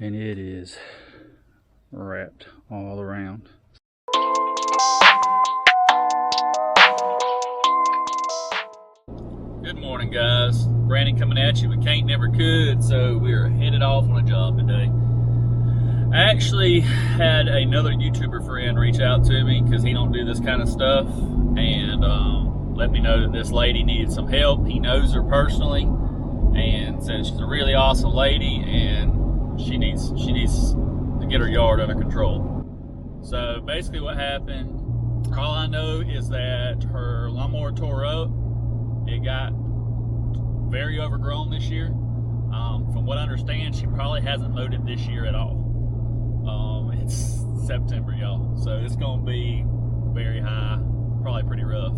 and it is wrapped all around. Good morning, guys. Brandon coming at you. We can't never could, so we're headed off on a job today. I actually had another YouTuber friend reach out to me because he don't do this kind of stuff, and let me know that this lady needed some help. He knows her personally and said she's a really awesome lady and she needs to get her yard under control. So basically what happened, all I know is that her lawnmower tore up. It got very overgrown this year. From what I understand, she probably hasn't mowed it this year at all. It's September, y'all, so it's gonna be very high, probably pretty rough.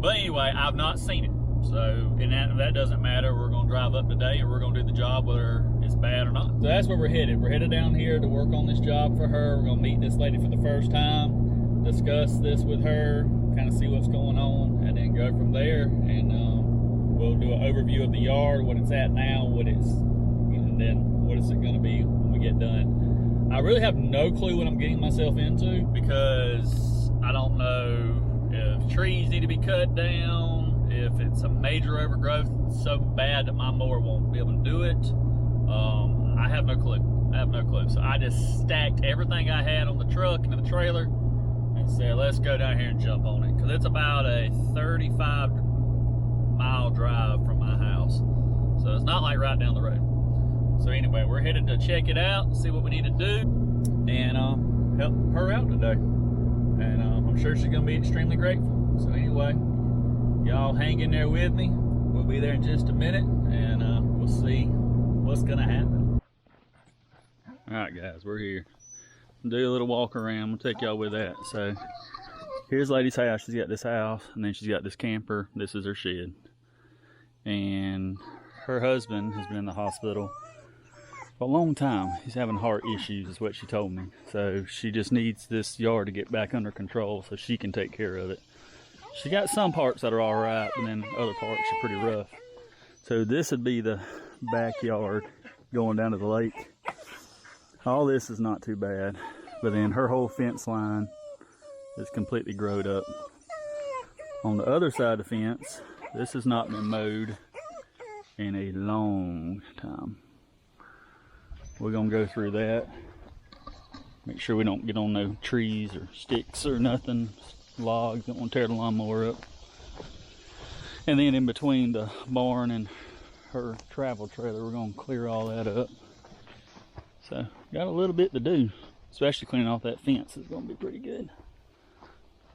But anyway, I've not seen it, so and that doesn't matter. We're gonna drive up today and we're gonna do the job whether it's bad or not. So that's where we're headed. We're headed down here to work on this job for her. We're gonna meet this lady for the first time, discuss this with her, kind of see what's going on, and then go from there. And we'll do an overview of the yard, what it's at now, and then what is it going to be when we get done. I really have no clue what I'm getting myself into because I don't know if trees need to be cut down, if it's a major overgrowth so bad that my mower won't be able to do it. I have no clue. So I just stacked everything I had on the truck into the trailer and said, let's go down here and jump on it, because it's about a 35-mile drive from my house, so it's not like right down the road. So anyway, we're headed to check it out, see what we need to do, and help her out today, and I'm sure she's gonna be extremely grateful. So anyway, y'all hang in there with me. We'll be there in just a minute, and we'll see what's gonna happen. All right, guys, we're here. Do a little walk around. We'll take y'all with that. So here's lady's house. She's got this house, and then she's got this camper. This is her shed. And her husband has been in the hospital for a long time. He's having heart issues is what she told me. So she just needs this yard to get back under control so she can take care of it. She got some parts that are all right, but then other parts are pretty rough. So this would be the backyard going down to the lake. All this is not too bad, but then her whole fence line is completely growed up. On the other side of the fence, this has not been mowed in a long time. We're gonna go through that, make sure we don't get on no trees or sticks or nothing, logs, don't want to tear the lawnmower up. And then in between the barn and her travel trailer, we're gonna clear all that up. So got a little bit to do, especially cleaning off that fence is gonna be pretty good.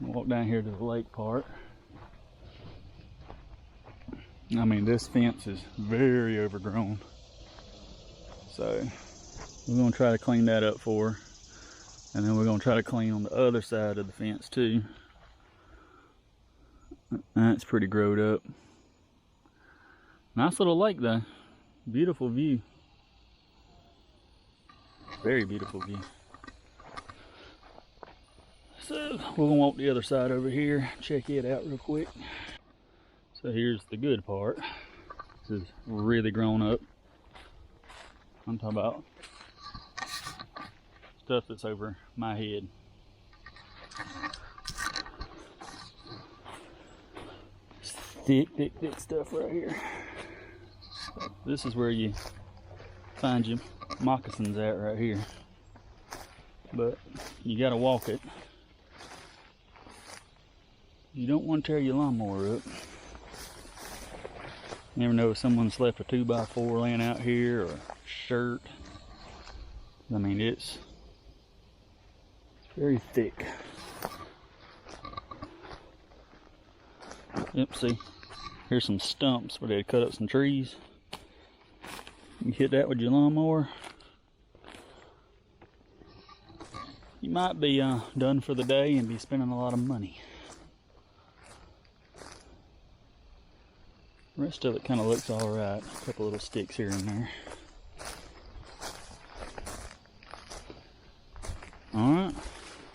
We'll walk down here to the lake part. I mean, this fence is very overgrown, so we're gonna try to clean that up for her, and then we're gonna try to clean on the other side of the fence too. That's pretty growed up. Nice little lake though, beautiful view. Very beautiful view. So we're gonna walk the other side over here, check it out real quick. So here's the good part. This is really grown up. I'm talking about stuff that's over my head. Thick stuff right here. So this is where you find your moccasins at right here, but you gotta walk it. You don't want to tear your lawnmower up. Never know if someone's left a 2x4 laying out here or a shirt. I mean, it's very thick. Yep, see, here's some stumps where they cut up some trees. You hit that with your lawnmower, you might be done for the day and be spending a lot of money. The rest of it kind of looks alright. A couple little sticks here and there. Alright,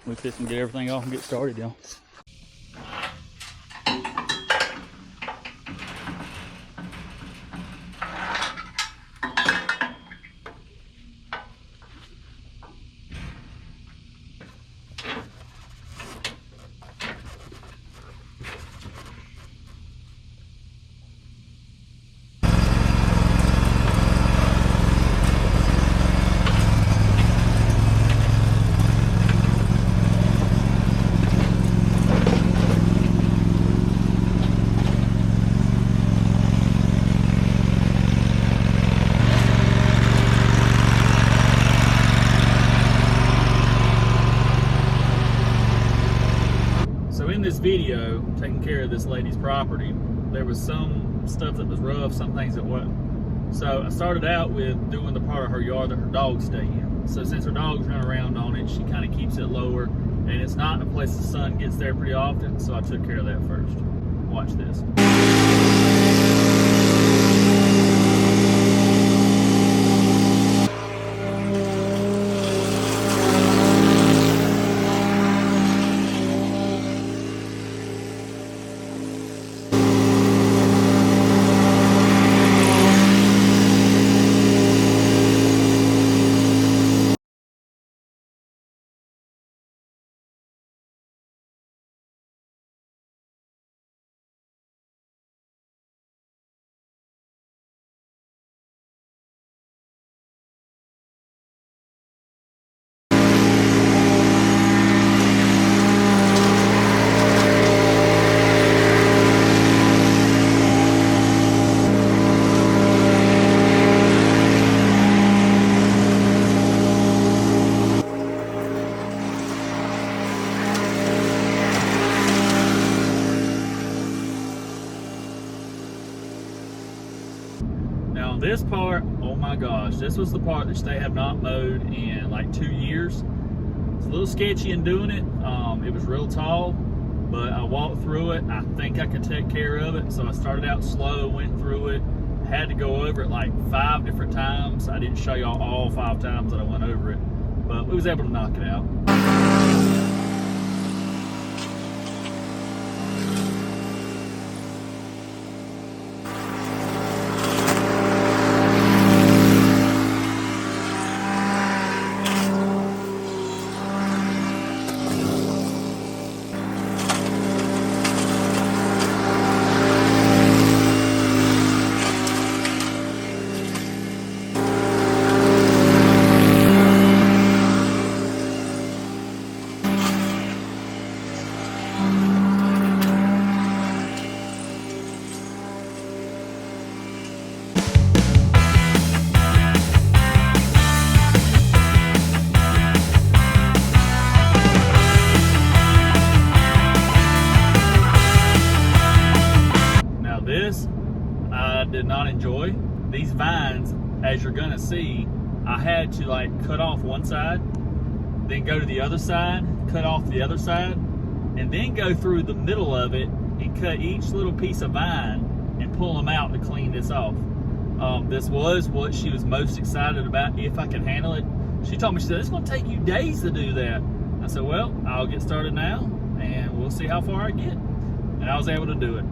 we just can get everything off and get started, y'all. care of this lady's property. There was some stuff that was rough, some things that wasn't. So I started out with doing the part of her yard that her dogs stay in. So since her dogs run around on it, she kind of keeps it lower, and it's not in a place the sun gets there pretty often, so I took care of that first. Watch this. Now this part, oh my gosh, this was the part that they have not mowed in like 2 years. It's a little sketchy in doing it. It was real tall, but I walked through it. I think I could take care of it. So I started out slow, went through it, had to go over it like 5 different times. I didn't show y'all all 5 times that I went over it, but we was able to knock it out. I did not enjoy. These vines, as you're gonna see, I had to like cut off one side, then go to the other side, cut off the other side, and then go through the middle of it and cut each little piece of vine and pull them out to clean this off. This was what she was most excited about, if I could handle it. She told me, she said, it's gonna take you days to do that. I said, well, I'll get started now and we'll see how far I get. And I was able to do it.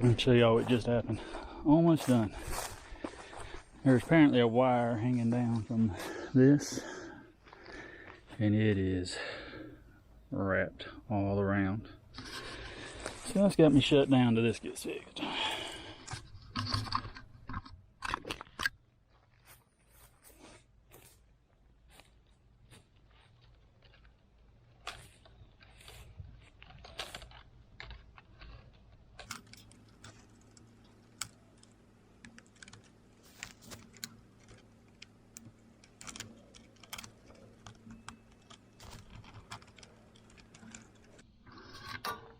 Let me show y'all what just happened. Almost done. There's apparently a wire hanging down from this, and it is wrapped all around. So that's got me shut down till this gets fixed.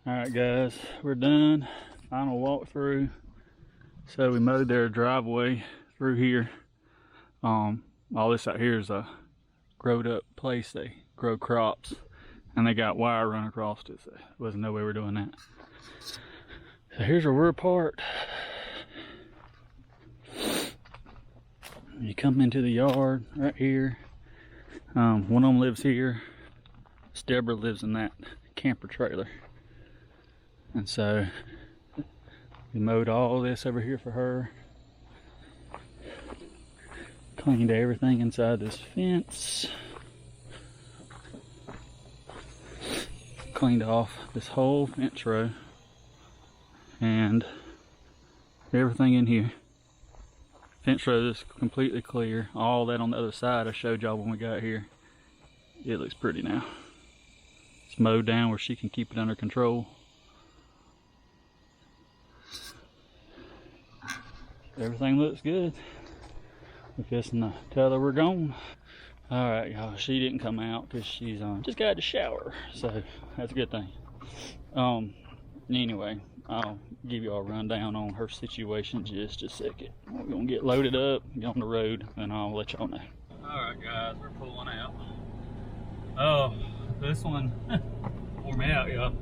Alright guys, we're done. Final walkthrough. So we mowed their driveway through here. All this out here is a growed up place. They grow crops and they got wire run across it. So there wasn't no way we're doing that. So here's where we're parked. You come into the yard right here. One of them lives here. Deborah lives in that camper trailer. And so we mowed all this over here for her. Cleaned everything inside this fence. Cleaned off this whole fence row. And everything in here. Fence row is completely clear. All that on the other side I showed y'all when we got here. It looks pretty now. It's mowed down where she can keep it under control. Everything looks good. We're fixing to tell her we're gone. Alright y'all, she didn't come out because she's just got to shower, so that's a good thing. Anyway, I'll give you all a rundown on her situation just a second. We're gonna get loaded up, get on the road, and I'll let y'all know. Alright guys, we're pulling out. Oh, this one wore me out, y'all.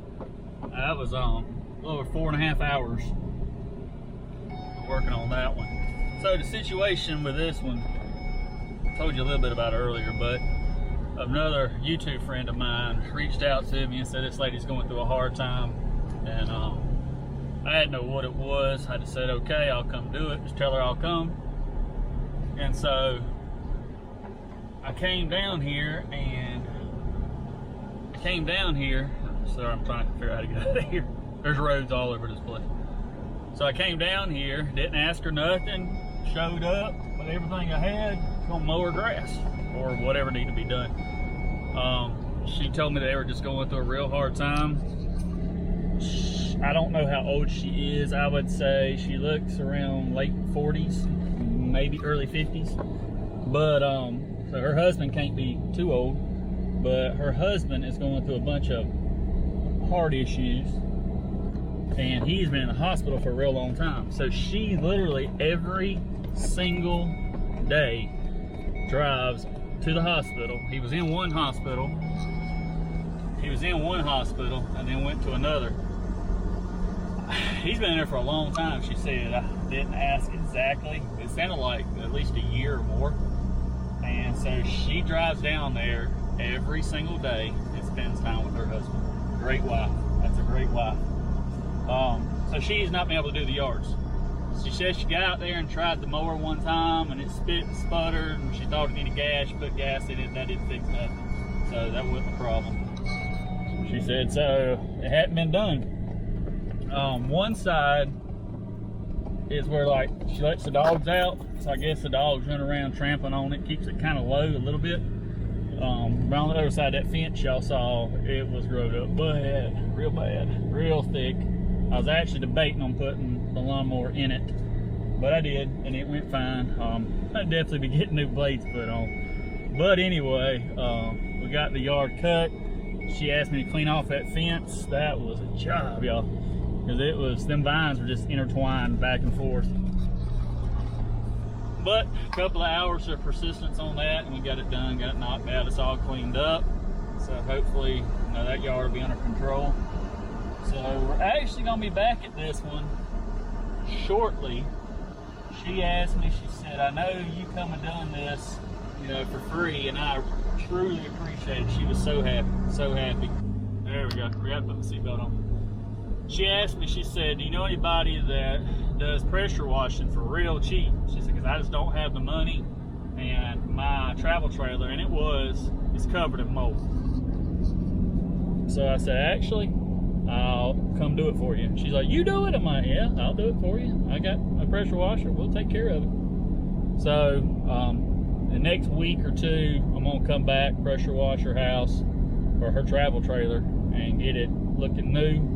That was a little over 4.5 hours working on that one. So the situation with this one, I told you a little bit about it earlier, but another YouTube friend of mine reached out to me and said this lady's going through a hard time, and I didn't know what it was. I just said, okay, I'll come do it. Just tell her I'll come. And so I came down here, sorry, I'm trying to figure out how to get out of here. There's roads all over this place. So I came down here, didn't ask her nothing, showed up with everything I had, gonna mow her grass or whatever needed to be done. She told me they were just going through a real hard time. I don't know how old she is. I would say she looks around late 40s, maybe early 50s. But so her husband can't be too old, but her husband is going through a bunch of heart issues. And he's been in the hospital for a real long time. So she literally every single day drives to the hospital. He was in one hospital and then went to another. He's been in there for a long time, she said. I didn't ask exactly. It sounded like at least a year or more. And so she drives down there every single day and spends time with her husband. Great wife. That's a great wife. So she's not been able to do the yards. She said she got out there and tried the mower one time and it spit and sputtered and she thought it needed gas. She put gas in it, that didn't fix nothing. So that wasn't a problem. She said, so it hadn't been done. One side is where like she lets the dogs out. So I guess the dogs run around trampling on it, keeps it kind of low a little bit. But on the other side of that fence y'all saw, it was growed up bad, real thick. I was actually debating on putting the lawnmower in it, but I did, and it went fine. I'd definitely be getting new blades put on. But anyway, we got the yard cut. She asked me to clean off that fence. That was a job, y'all, because them vines were just intertwined back and forth. But a couple of hours of persistence on that, and we got it done, got it knocked out. It's all cleaned up. So hopefully, that yard will be under control. So we're actually gonna be back at this one shortly. She asked me, she said, I know you come and done this, for free, and I truly appreciate it. She was so happy, so happy. There we go, we got to put the seatbelt on. She asked me, she said, do you know anybody that does pressure washing for real cheap? She said, because I just don't have the money, and my travel trailer, and it's covered in mold. So I said, actually, I'll come do it for you. She's like, you do it? I'm like, yeah, I'll do it for you. I got a pressure washer. We'll take care of it. So the next week or two, I'm going to come back, pressure wash her house or her travel trailer and get it looking new.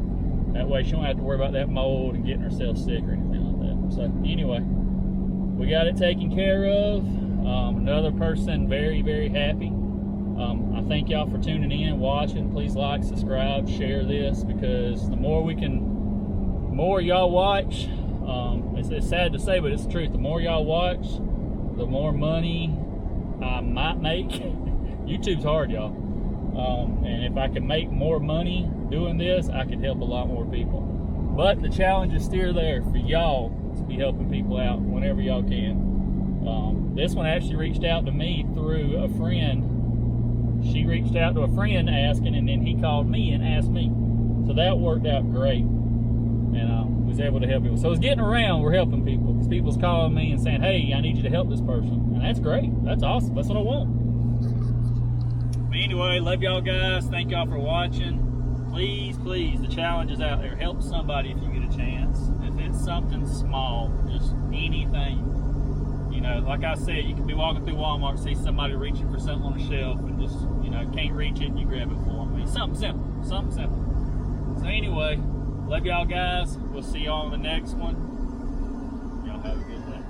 That way she don't have to worry about that mold and getting herself sick or anything like that. So anyway, we got it taken care of. Another person very, very happy. I thank y'all for tuning in, watching. Please like, subscribe, share this, because the more y'all watch, it's sad to say, but it's the truth. The more y'all watch, the more money I might make. YouTube's hard, y'all. And if I can make more money doing this, I could help a lot more people. But the challenge is still there for y'all to be helping people out whenever y'all can. This one actually reached out to me through a friend. She reached out to a friend asking, and then he called me and asked me. So that worked out great, and was able to help people. So it's getting around, we're helping people, because people's calling me and saying, hey, I need you to help this person. And that's great. That's awesome. That's what I want. But anyway, love y'all guys. Thank y'all for watching. Please, please, the challenge is out there. Help somebody if you get a chance. If it's something small, just anything. You know, like I said, you can be walking through Walmart, see somebody reaching for something on the shelf and just, you know, can't reach it and you grab it for them. I mean, something simple, something simple. So anyway, love y'all guys. We'll see y'all on the next one. Y'all have a good day.